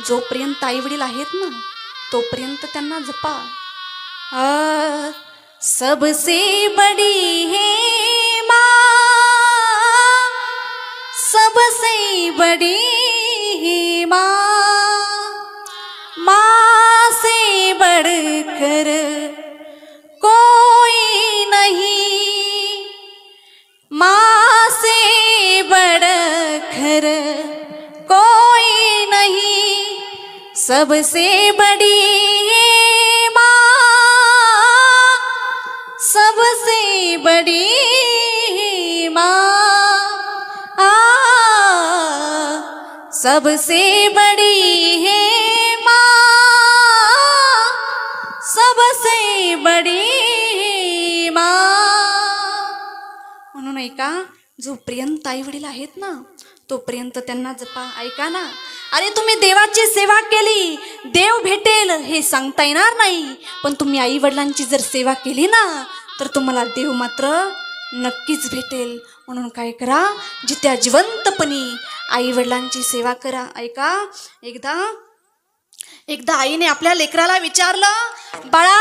जोपर्यंत आई वडील आहेत ना तोपर्यंत त्यांना जपा। सबसे बड़ी है माँ, सबसे बड़ी है माँ, माँ से बढ़कर कोई नहीं, माँ से बढ़कर कोई नहीं, सबसे बड़ी है माँ, सबसे बड़ी है माँ, सबसे बड़ी है माँ, सबसे बड़ी है माँ। म्हणून ऐका, जोपर्यंत आई वडील आहेत ना तोपर्यंत त्यांना जपा। ऐका ना, अरे तुम्ही देवाची सेवा केली देव भेटेल हे सांगता येणार नाही, पण तुम्ही आई वडिलांची जर सेवा केली ना तर तुम्हाला देव मात्र नक्कीच भेटेल। म्हणून काय करा, जित्या जिवंतपणी आई वडिलांची सेवा करा। ऐका, एकदा आईने आपल्या लेकराला विचारलं, बाळा,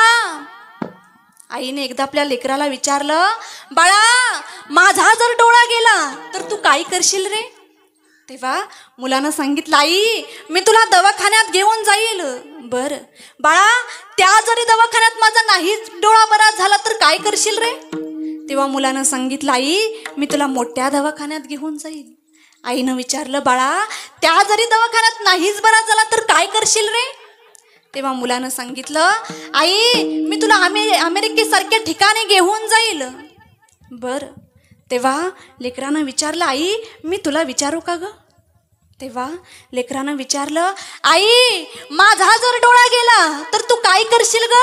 आईने एकदा आपल्या लेकराला विचारलं, बाळा माझा जर डोळा गेला तर तू काय करशील रे? तेव्हा मुलानं सांगितलं, आई मी तुला दवाखान्यात घेऊन जाईल। बर बाळा, त्या जरी दवाखान्यात माझा नाहीच डोळा बरा झाला तर काय करशील रे? तेव्हा मुलानं सांगितलं, आई मी तुला मोठ्या दवाखान्यात घेऊन जाईल। आईनं विचारलं, बाळा त्या जरी दवाखान्यात नाहीच बरा झाला तर काय करशील रे? तेव्हा मुलानं सांगितलं, आई मी तुला अमेरिकेसारख्या ठिकाणी घेऊन जाईल। बर तेव्हा लेकरानं विचारलं, आई मी तुला विचारू का ग? तेव्हा लेकरानं विचारलं, आई माझा जर डोळा गेला तर तू काय करशील ग?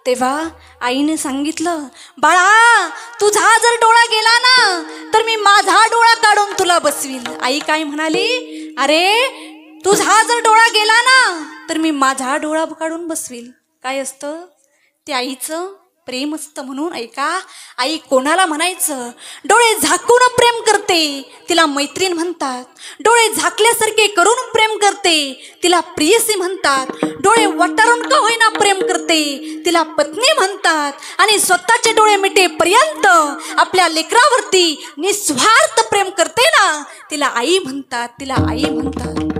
तेव्हा आईने सांगितलं, बाळा तुझा जर डोळा गेला ना तर मी माझा डोळा काढून तुला बसवील। आई काय म्हणाली, अरे तुझा जर डोळा गेला ना तर मी माझा डोळा काढून बसवील। काय असतं ते आईचं प्रेम असतं। म्हणून ऐका, आई कोणाला म्हणायचं, डोळे झाकून प्रेम करते तिला मैत्रीण म्हणतात, डोळे झाकल्यासारखे करून प्रेम करते तिला प्रियसी म्हणतात, डोळे वटारून का होईना प्रेम करते तिला पत्नी म्हणतात, आणि स्वतःचे डोळे मिटेपर्यंत आपल्या लेकरावरती निस्वार्थ प्रेम करते ना तिला आई म्हणतात, तिला आई म्हणतात।